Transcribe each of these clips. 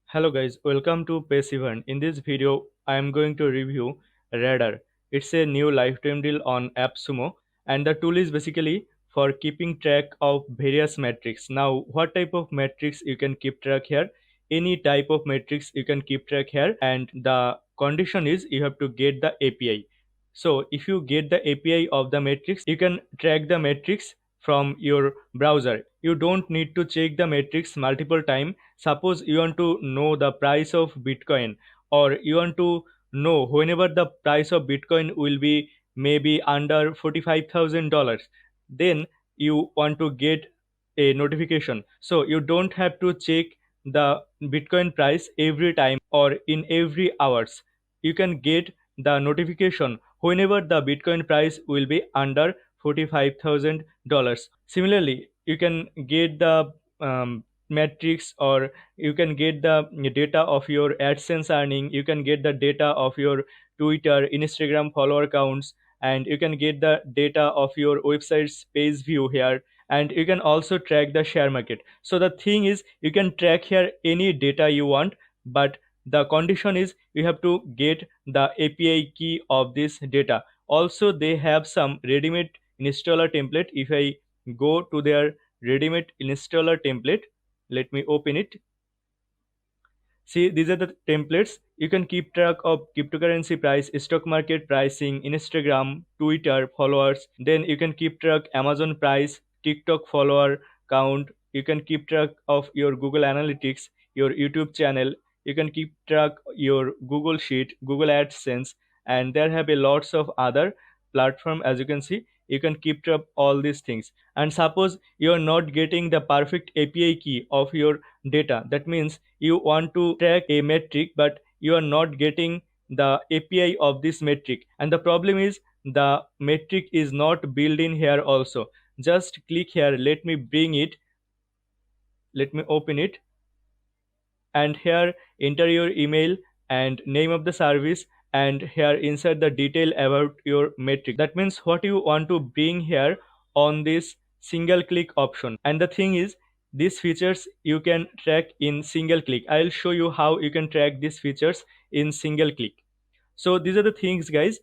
Hello guys, welcome to Passivern. In this video, I am going to review Radar. It's a new lifetime deal on AppSumo, and the tool is basically for keeping track of various metrics. Now, what type of metrics you can keep track here? Any type of metrics you can keep track here, and the condition is you have to get the API. So, if you get the API of the metrics, you can track the metrics from your browser. You don't need to check the metrics multiple times. Suppose you want to know the price of Bitcoin, or you want to know whenever the price of Bitcoin will be maybe under $45,000, then you want to get a notification. So you don't have to check the Bitcoin price every time or in every hours. You can get the notification whenever the Bitcoin price will be under $45,000. Similarly, you can get the metrics, or you can get the data of your AdSense earning. You can get the data of your Twitter, Instagram follower counts, and you can get the data of your website's page view here, and you can also track the share market. So the thing is, you can track here any data you want, but the condition is you have to get the API key of this data. Also, they have some ready-made installer template. If I go to their ready-made installer template, let me open it. See, these are the templates. You can keep track of cryptocurrency price, stock market pricing, Instagram, Twitter followers. Then you can keep track Amazon price, TikTok follower count. You can keep track of your Google Analytics, your YouTube channel. You can keep track your Google Sheet, Google AdSense, and there have a lots of other platform. As you can see, you can keep track all these things. And suppose you are not getting the perfect API key of your data, that means you want to track a metric but you are not getting the API of this metric, and the problem is the metric is not built in here also. Just click here, let me bring it, let me open it, and here enter your email and name of the service, and here insert the detail about your metric. That means what you want to bring here on this single click option. And the thing is, these features you can track in single click. I'll show you how you can track these features in single click. So these are the things, guys.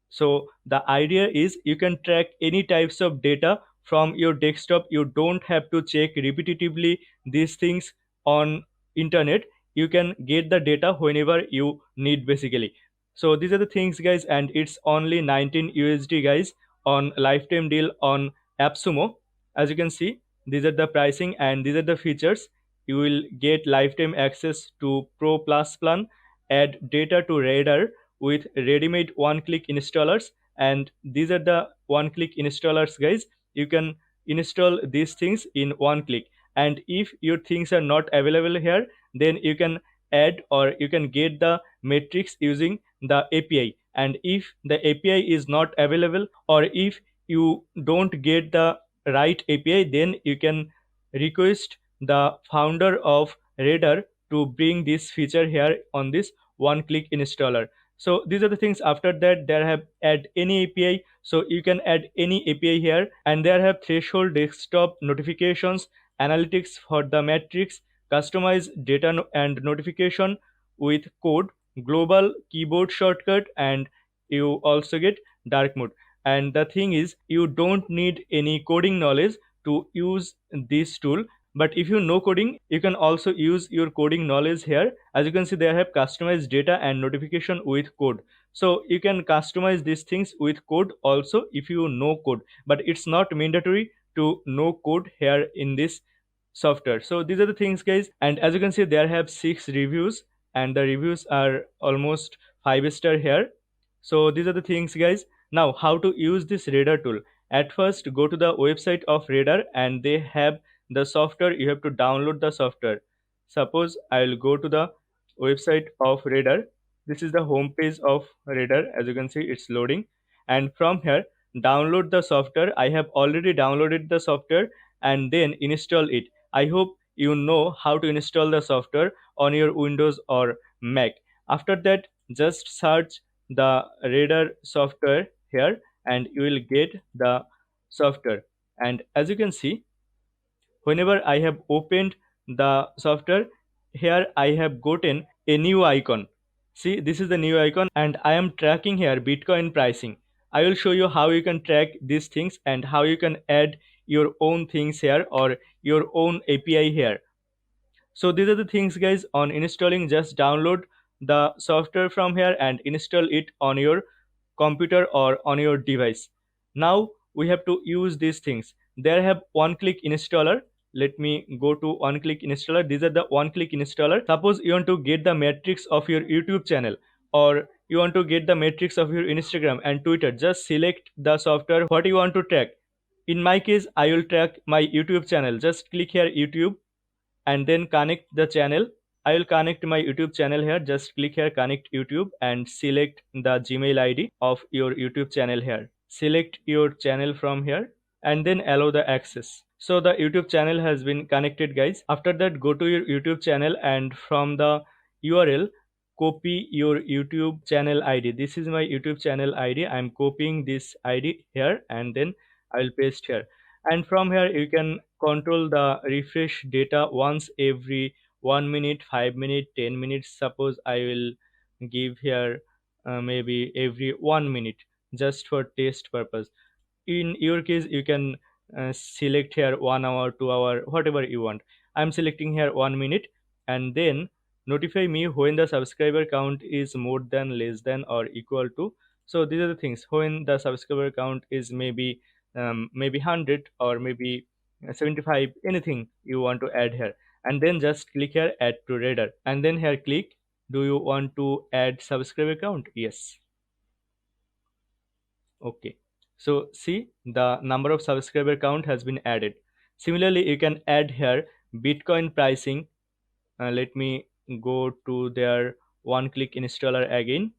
So the idea is you can track any types of data from your desktop. You don't have to check repetitively these things on internet. You can get the data whenever you need, basically. So these are the things, guys, and it's only 19 USD, guys, on lifetime deal on AppSumo. As you can see, these are the pricing and these are the features. You will get lifetime access to Pro Plus plan, add data to Radar with ready-made one-click installers, and these are the one-click installers, guys. You can install these things in one click, and if your things are not available here, then you can add or you can get the metrics using the API. And if the API is not available, or if you don't get the right API, then you can request the founder of Radar to bring this feature here on this one click installer. So these are the things. After that, there have add any API, so you can add any API here, and there have threshold desktop notifications, analytics for the metrics, customize data and notification with code, global keyboard shortcut, and you also get dark mode. And the thing is, you don't need any coding knowledge to use this tool, but if you know coding, you can also use your coding knowledge here. As you can see, they have customized data and notification with code. So you can customize these things with code also if you know code, but it's not mandatory to know code here in this software. So these are the things, guys, and as you can see, there have 6 reviews, and the reviews are almost 5 star here. So these are the things, guys. Now, how to use this Radar tool? At first, go to the website of Radar, and they have the software. You have to download the software. Suppose I'll go to the website of Radar. This is the home page of Radar. As you can see, it's loading, and from here, download the software. I have already downloaded the software, and then install it. I hope you know how to install the software on your Windows or Mac. After that, just search the Radar software here, and you will get the software. And as you can see, whenever I have opened the software, here I have gotten a new icon. See, this is the new icon, and I am tracking here Bitcoin pricing. I will show you how you can track these things and how you can add your own things here or your own API here. So these are the things, guys. On installing, just download the software from here and install it on your computer or on your device. Now we have to use these things. There have one click installer. Let me go to one click installer. These are the one click installer. Suppose you want to get the metrics of your YouTube channel, or you want to get the metrics of your Instagram and Twitter. Just select the software what you want to track. In my case, I will track my YouTube channel. Just click here YouTube and then connect the channel. I will connect my YouTube channel here. Just click here connect YouTube and select the Gmail ID of your YouTube channel here. Select your channel from here and then allow the access. So the YouTube channel has been connected, guys. After that, go to your YouTube channel and from the URL copy your YouTube channel ID. This is my YouTube channel ID. I'm copying this ID here and then I will paste here. And from here you can control the refresh data once every 1 minute, 5 minutes, 10 minutes. Suppose I will give here maybe every 1 minute just for test purpose. In your case you can select here 1 hour, 2 hour, whatever you want. I'm selecting here 1 minute and then notify me when the subscriber count is more than, less than, or equal to. So these are the things. When the subscriber count is maybe 100 or maybe 75, anything you want to add here, and then just click here add to radar and then here click, do you want to add subscriber count? Yes. Okay, so see, the number of subscriber count has been added. Similarly, you can add here Bitcoin pricing. Let me go to their one click installer again.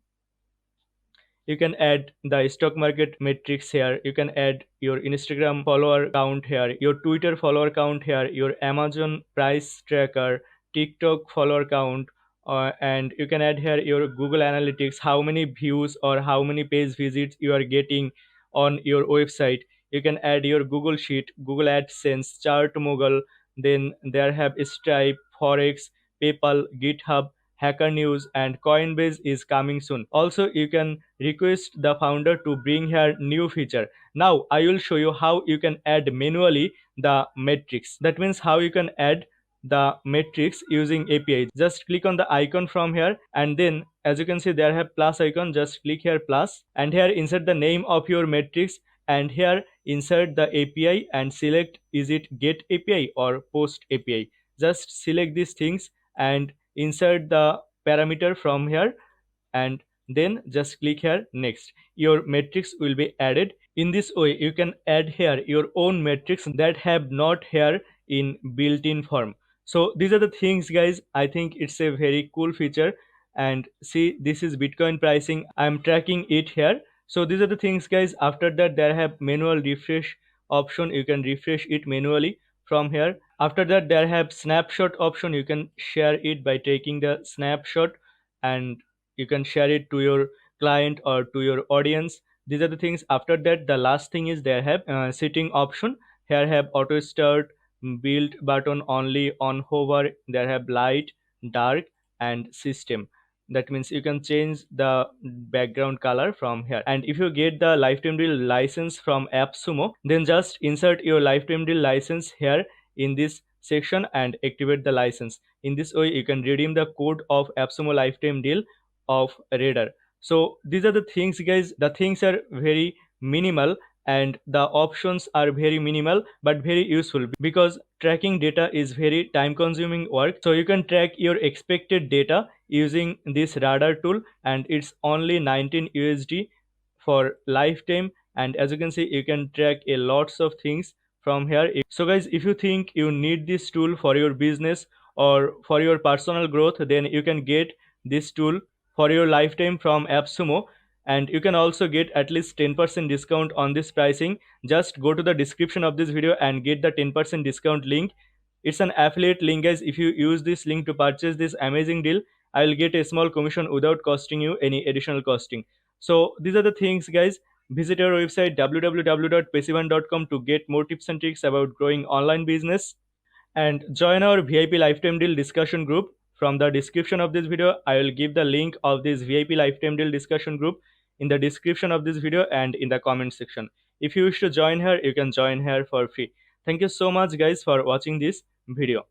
You can add the stock market metrics here. You can add your Instagram follower count here, your Twitter follower count here, your Amazon price tracker, TikTok follower count, and you can add here your Google Analytics, how many views or how many page visits you are getting on your website. You can add your Google Sheet, Google AdSense, ChartMogul. Then there have Stripe, Forex, PayPal, GitHub, Hacker News, and Coinbase is coming soon. Also, you can request the founder to bring here new feature. Now I will show you how you can add manually the metrics. That means how you can add the metrics using API. Just click on the icon from here and then as you can see there have plus icon. Just click here plus and here insert the name of your metrics and here insert the API and select is it get API or post API. Just select these things and insert the parameter from here and then just click here next. Your metrics will be added. In this way you can add here your own metrics that have not here in built-in form. So these are the things, guys. I think it's a very cool feature. And see, this is Bitcoin pricing. I'm tracking it here. So these are the things, guys. After that there have manual refresh option. You can refresh it manually from here. After that there have snapshot option. You can share it by taking the snapshot and you can share it to your client or to your audience. These are the things. After that the last thing is they have setting option. Here have auto start, build button only on hover. There have light, dark, and system. That means you can change the background color from here. And if you get the lifetime deal license from AppSumo, then just insert your lifetime deal license here in this section and activate the license. In this way you can redeem the code of AppSumo lifetime deal of radar. So these are the things, guys. The things are very minimal and the options are very minimal but very useful because tracking data is very time consuming work. So you can track your expected data using this radar tool and it's only 19 USD for lifetime. And as you can see you can track a lots of things from here. So guys, if you think you need this tool for your business or for your personal growth, then you can get this tool for your lifetime from AppSumo. And you can also get at least 10% discount on this pricing. Just go to the description of this video and get the 10% discount link. It's an affiliate link, guys. If you use this link to purchase this amazing deal, I will get a small commission without costing you any additional costing. So these are the things, guys. Visit our website www.passivern.com to get more tips and tricks about growing online business and join our VIP lifetime deal discussion group. from the description of this video. I will give the link of this VIP lifetime deal discussion group in the description of this video and in the comment section. If you wish to join her, you can join her for free. Thank you so much guys for watching this video.